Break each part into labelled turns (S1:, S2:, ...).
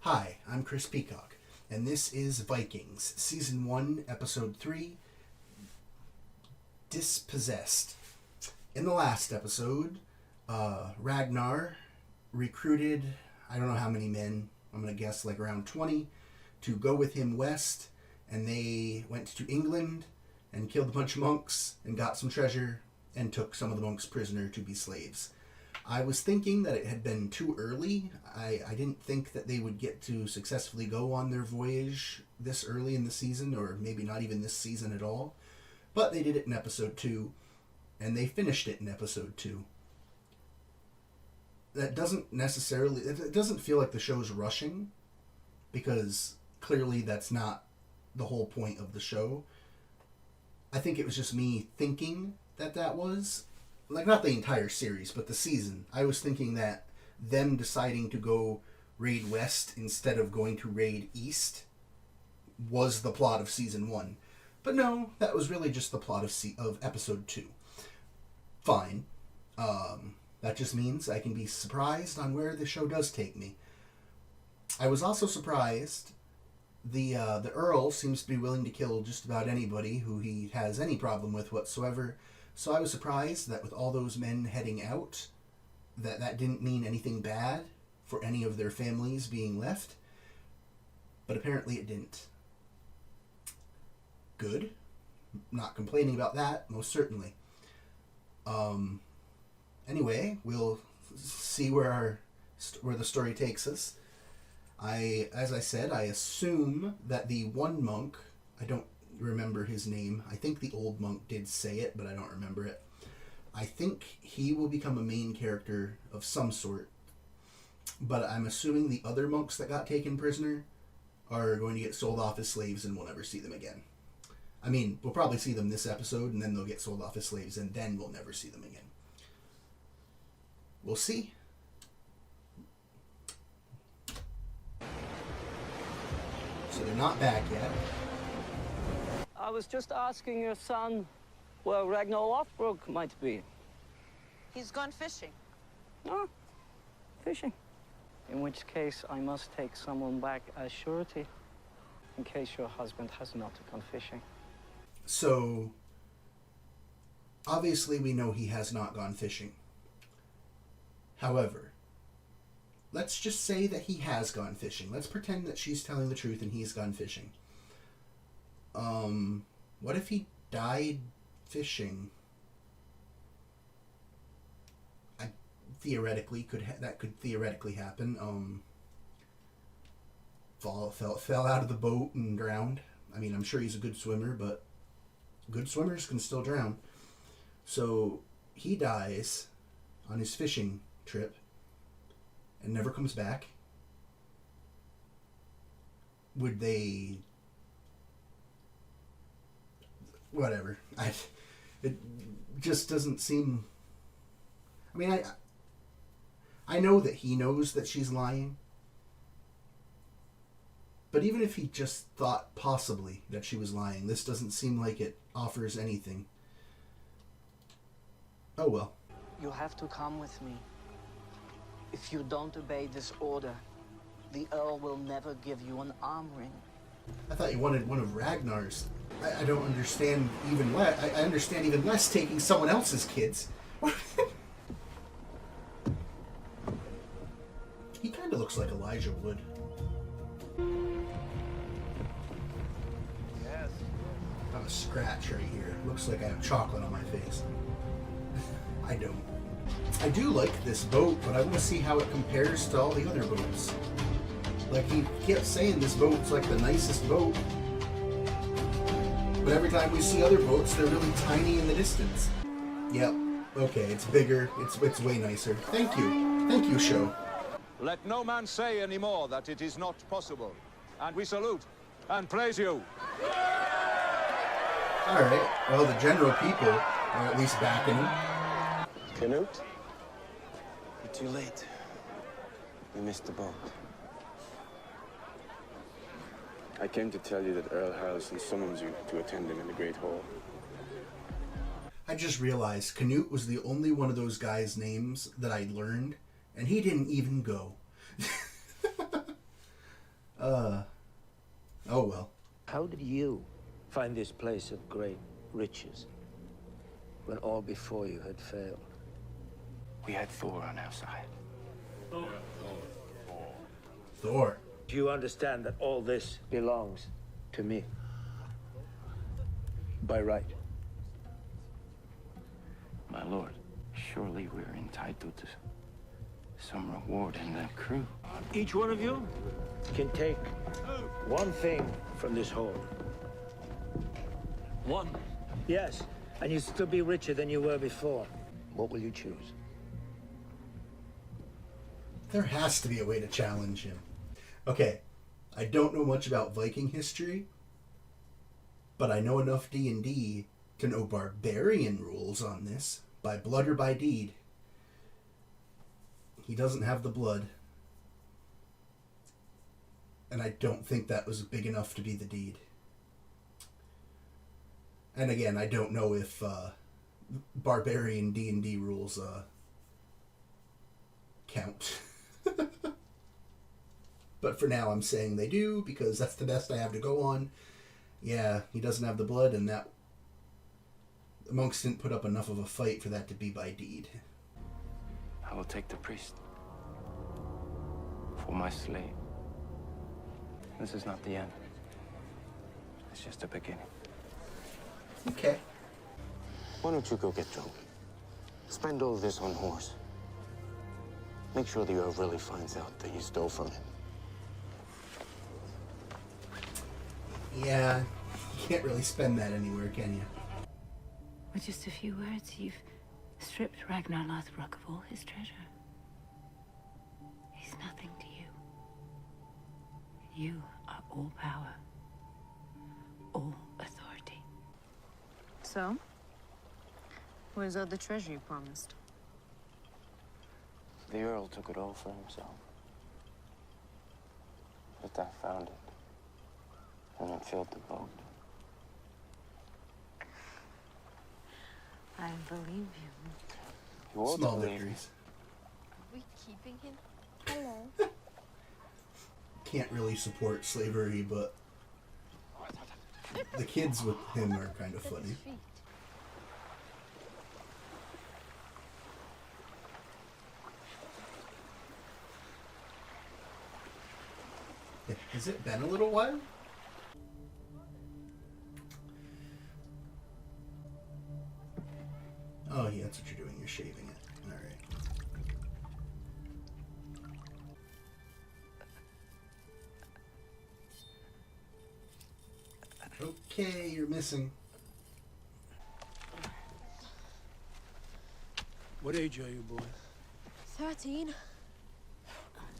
S1: Hi, I'm Chris Peacock, and this is Vikings, Season 1, Episode 3, Dispossessed. In the last episode, Ragnar recruited, I don't know how many men, I'm going to guess like around 20, to go with him west, and they went to England and killed a bunch of monks and got some treasure and took some of the monks prisoner to be slaves. I was thinking that it had been too early. I didn't think that they would get to successfully go on their voyage this early in the season, or maybe not even this season at all. But they did it in episode 2, and they finished it in episode 2. That doesn't necessarily... It doesn't feel like the show's rushing, because clearly that's not the whole point of the show. I think it was just me thinking that was... Like, not the entire series, but the season. I was thinking that them deciding to go raid west instead of going to raid east was the plot of season 1. But no, that was really just the plot of episode 2. Fine. That just means I can be surprised on where the show does take me. I was also surprised the Earl seems to be willing to kill just about anybody who he has any problem with whatsoever. So I was surprised that with all those men heading out, that didn't mean anything bad for any of their families being left. But apparently it didn't. Good. Not complaining about that, most certainly. Anyway, we'll see where the story takes us. As I said, I assume that the one monk, I don't remember his name. I think the old monk did say it, but I don't remember it. I think he will become a main character of some sort, but I'm assuming the other monks that got taken prisoner are going to get sold off as slaves and we'll never see them again. I mean, we'll probably see them this episode and then they'll get sold off as slaves and then we'll never see them again. We'll see. So they're not back yet.
S2: I was just asking your son where Ragnar Lothbrok might be.
S3: He's gone fishing.
S2: Oh, fishing. In which case, I must take someone back as surety, in case your husband has not gone fishing.
S1: So, obviously we know he has not gone fishing. However, let's just say that he has gone fishing. Let's pretend that she's telling the truth and he's gone fishing. What if he died fishing? That could theoretically happen. Fell out of the boat and drowned. I mean, I'm sure he's a good swimmer, but good swimmers can still drown. So he dies on his fishing trip and never comes back. Would they... Whatever. It just doesn't seem... I mean, I know that he knows that she's lying. But even if he just thought possibly that she was lying, this doesn't seem like it offers anything. Oh well.
S2: You have to come with me. If you don't obey this order, the Earl will never give you an arm ring.
S1: I thought you wanted one of Ragnar's. I don't understand even less. I understand even less taking someone else's kids. He kind of looks like Elijah Wood.
S2: Yes.
S1: I have a scratch right here. Looks like I have chocolate on my face. I don't. I do like this boat, but I want to see how it compares to all the other boats. Like, he kept saying this boat's like the nicest boat. But every time we see other boats, they're really tiny in the distance. Yep. Okay, it's bigger. It's way nicer. Thank you. Thank you, show.
S4: Let no man say any more that it is not possible. And we salute and praise you.
S1: Alright, well, the general people are at least backing him.
S5: Canute? You're too late. We missed the boat. I came to tell you that Earl Harrelson summons you to attend him in the Great Hall.
S1: I just realized Canute was the only one of those guys' names that I'd learned, and he didn't even go. Oh well.
S6: How did you find this place of great riches when all before you had failed?
S5: We had Thor on our side.
S1: Thor.
S6: Do you understand that all this belongs to me? By right.
S5: My lord, surely we're entitled to some reward in the crew.
S6: Each one of you can take one thing from this hold.
S2: One.
S6: Yes, and you'll still be richer than you were before. What will you choose?
S1: There has to be a way to challenge him. Okay, I don't know much about Viking history, but I know enough D&D to know barbarian rules on this, by blood or by deed. He doesn't have the blood, and I don't think that was big enough to be the deed. And again, I don't know if barbarian D&D rules count. But for now, I'm saying they do, because that's the best I have to go on. Yeah, he doesn't have the blood, and that... The monks didn't put up enough of a fight for that to be by deed.
S5: I will take the priest for my slave. This is not the end. It's just a beginning.
S1: Okay.
S5: Why don't you go get drunk? Spend all this on horse. Make sure the Earl really finds out that you stole from him.
S1: Yeah, you can't really spend that anywhere, can you?
S7: With just a few words, you've stripped Ragnar Lothbrok of all his treasure. He's nothing to you. You are all power, all authority.
S3: So? Where's all the treasure you promised?
S5: The Earl took it all for himself. But I found it. And it filled the boat.
S3: I believe you.
S5: You ought to
S1: Small
S5: believe me.
S1: victories.
S3: Are we keeping him? Hello.
S1: Can't really support slavery, but the kids with him are kind of funny. Has it been a little while? Oh, yeah, that's what you're doing. You're shaving it. All right. Okay, you're missing.
S6: What age are you, boy?
S3: 13.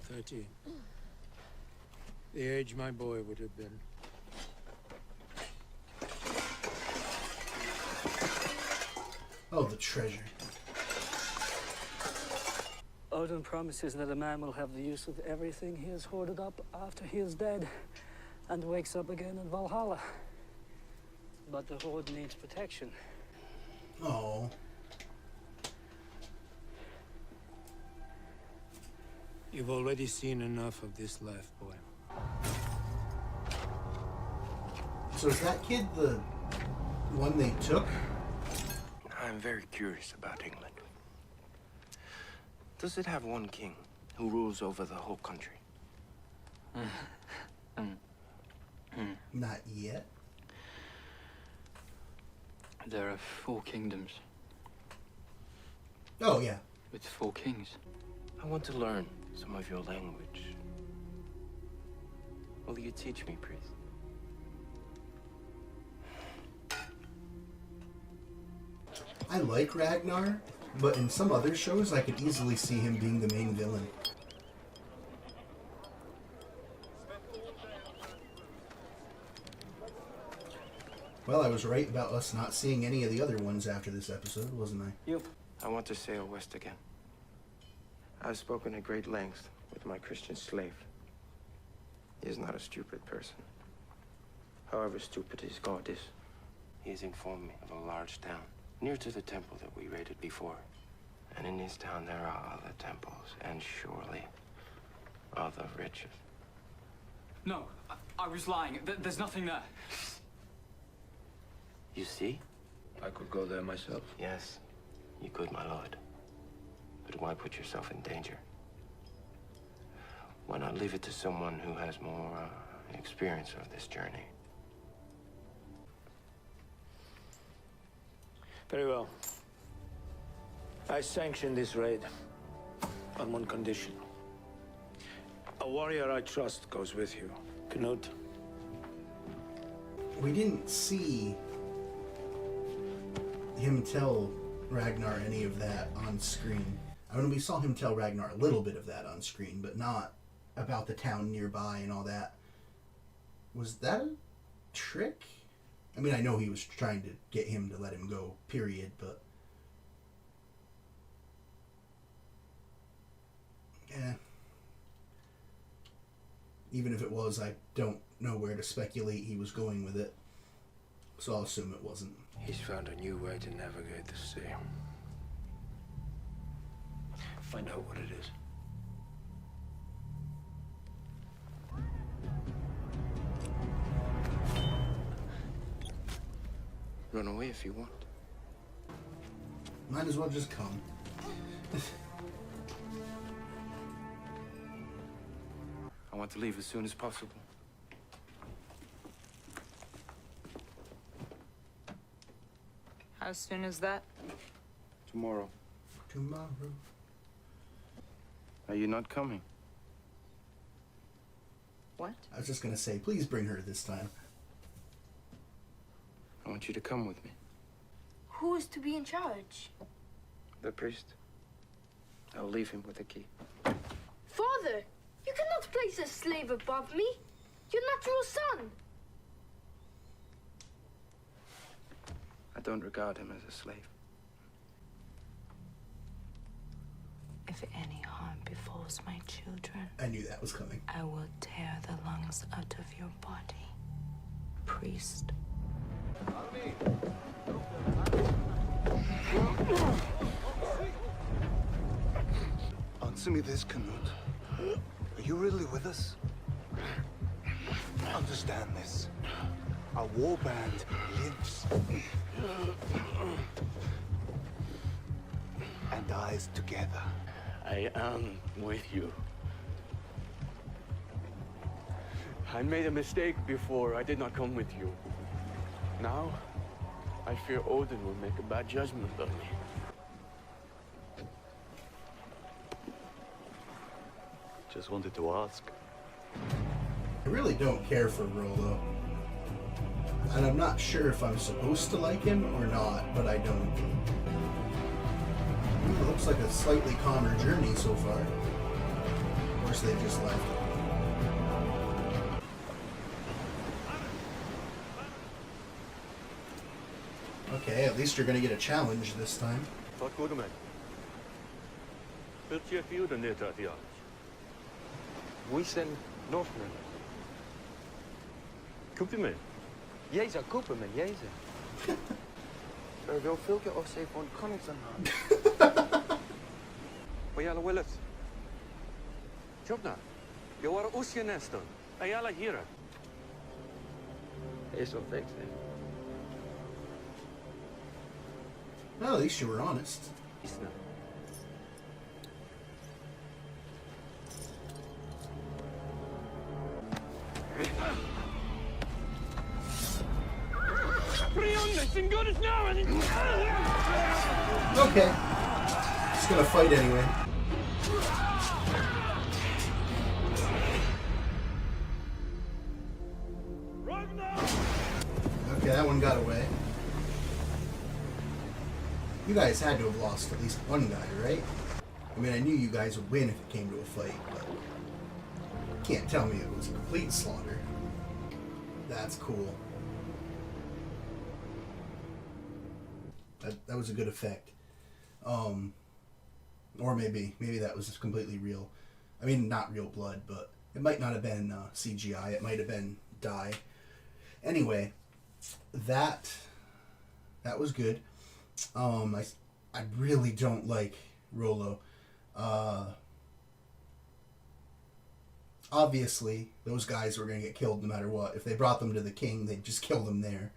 S6: 13. The age my boy would have been.
S1: Oh, the treasure.
S2: Odin promises that a man will have the use of everything he has hoarded up after he is dead and wakes up again in Valhalla. But the hoard needs protection.
S1: Oh.
S6: You've already seen enough of this life, boy.
S1: So is that kid the one they took?
S5: I'm very curious about England. Does it have one king who rules over the whole country?
S1: Not yet.
S8: There are 4 kingdoms
S1: Oh, yeah.
S8: with 4 kings.
S5: I want to learn some of your language. Will you teach me, priest?
S1: I like Ragnar, but in some other shows I could easily see him being the main villain. Well, I was right about us not seeing any of the other ones after this episode, wasn't I?
S2: Yep.
S5: I want to sail west again. I've spoken at great length with my Christian slave. He is not a stupid person. However stupid his God is. He has informed me of a large town near to the temple that we raided before. And in this town there are other temples, and surely other riches.
S8: No, I was lying. There's nothing there.
S5: You see?
S6: I could go there myself.
S5: Yes, you could, my lord. But why put yourself in danger? Why not leave it to someone who has more experience of this journey?
S6: Very well. I sanction this raid on one condition. A warrior I trust goes with you. Knut.
S1: We didn't see him tell Ragnar any of that on screen. I mean, we saw him tell Ragnar a little bit of that on screen, but not about the town nearby and all that. Was that a trick? I mean, I know he was trying to get him to let him go, period, but... Even if it was, I don't know where to speculate he was going with it. So I'll assume it wasn't.
S6: He's found a new way to navigate the sea. Find out what it is.
S5: Run away if you want.
S1: Might as well just come.
S5: I want to leave as soon as possible.
S3: How soon is that?
S5: Tomorrow.
S1: Tomorrow.
S5: Are you not coming?
S3: What?
S1: I was just gonna say, please bring her this time.
S5: I want you to come with me.
S9: Who is to be in charge?
S5: The priest. I'll leave him with the key.
S9: Father, you cannot place a slave above me. Your natural son.
S5: I don't regard him as a slave.
S7: If any harm befalls my children,
S1: I knew that was coming.
S7: I will tear the lungs out of your body. Priest.
S10: Answer me this, Knut. Are you really with us? Understand this. Our warband lives and dies together.
S11: I am with you. I made a mistake before. I did not come with you. Now, I fear Odin will make a bad judgment of me. Just wanted to ask.
S1: I really don't care for Rollo. And I'm not sure if I'm supposed to like him or not, but I don't. It looks like a slightly calmer journey so far. Of course, they just left. Okay, at least you're gonna get a challenge this time.
S11: Wat goede man. Wilt je vuren dit uit jou?
S5: We send Northmen.
S11: Kupimen.
S5: Jezus, Koeperman, Jezus. Er wil veel keer of ze van Koningsan gaan.
S11: Wat jij wil het? Jobna. Je wordt oesje nesten. En jij hier.
S5: Is wel fix, hè?
S1: Well, at least you were honest.
S11: Isna.
S1: Okay. Just gonna fight anyway. Okay, that one got away. You guys had to have lost at least one guy, right? I mean, I knew you guys would win if it came to a fight, but you can't tell me it was a complete slaughter. That's cool. That was a good effect. Or maybe that was just completely real. I mean, not real blood, but it might not have been CGI. It might have been dye. Anyway, that was good. I really don't like Rollo. obviously, those guys were going to get killed no matter what. If they brought them to the king, they'd just kill them there.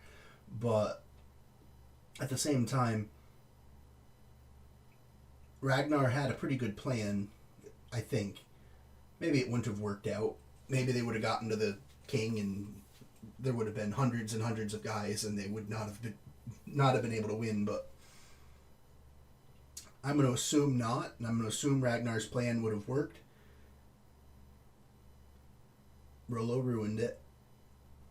S1: But at the same time, Ragnar had a pretty good plan, I think. Maybe it wouldn't have worked out. Maybe they would have gotten to the king and there would have been hundreds and hundreds of guys and they would not have been able to win, but I'm going to assume not, and I'm going to assume Ragnar's plan would have worked. Rollo ruined it.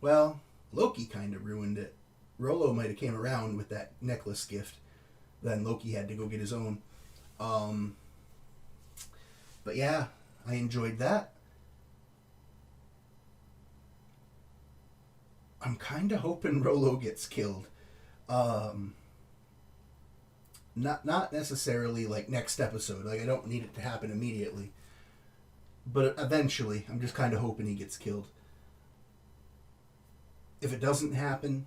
S1: Well, Loki kind of ruined it. Rollo might have came around with that necklace gift. Then Loki had to go get his own. But yeah, I enjoyed that. I'm kind of hoping Rollo gets killed. Not necessarily like next episode. Like, I don't need it to happen immediately. But eventually, I'm just kind of hoping he gets killed. If it doesn't happen,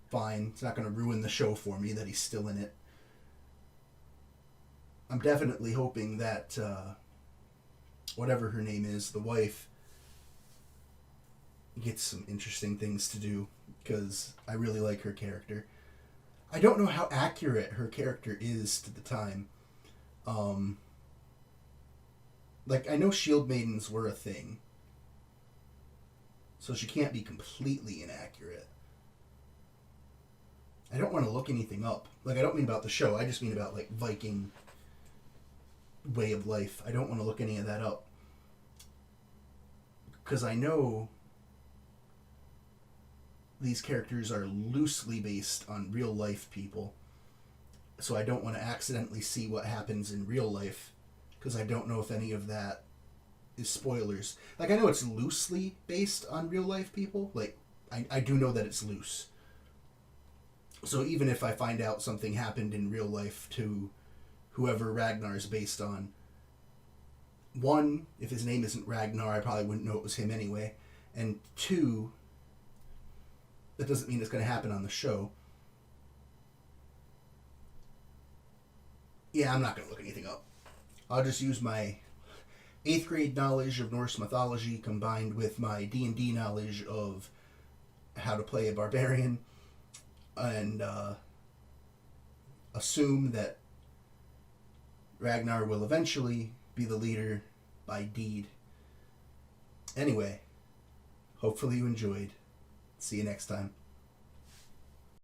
S1: fine. It's not going to ruin the show for me that he's still in it. I'm definitely hoping that whatever her name is, the wife, gets some interesting things to do, because I really like her character. I don't know how accurate her character is to the time. Like, I know shield maidens were a thing, so she can't be completely inaccurate. I don't want to look anything up. Like, I don't mean about the show, I just mean about, like, Viking way of life. I don't want to look any of that up. Because I know these characters are loosely based on real life people. So I don't want to accidentally see what happens in real life, because I don't know if any of that is spoilers. Like, I know it's loosely based on real life people. Like, I do know that it's loose. So even if I find out something happened in real life to whoever Ragnar is based on, one, if his name isn't Ragnar, I probably wouldn't know it was him anyway. And two, that doesn't mean it's going to happen on the show. Yeah, I'm not going to look anything up. I'll just use my 8th grade knowledge of Norse mythology combined with my D&D knowledge of how to play a barbarian and assume that Ragnar will eventually be the leader by deed. Anyway, hopefully you enjoyed. See you next time.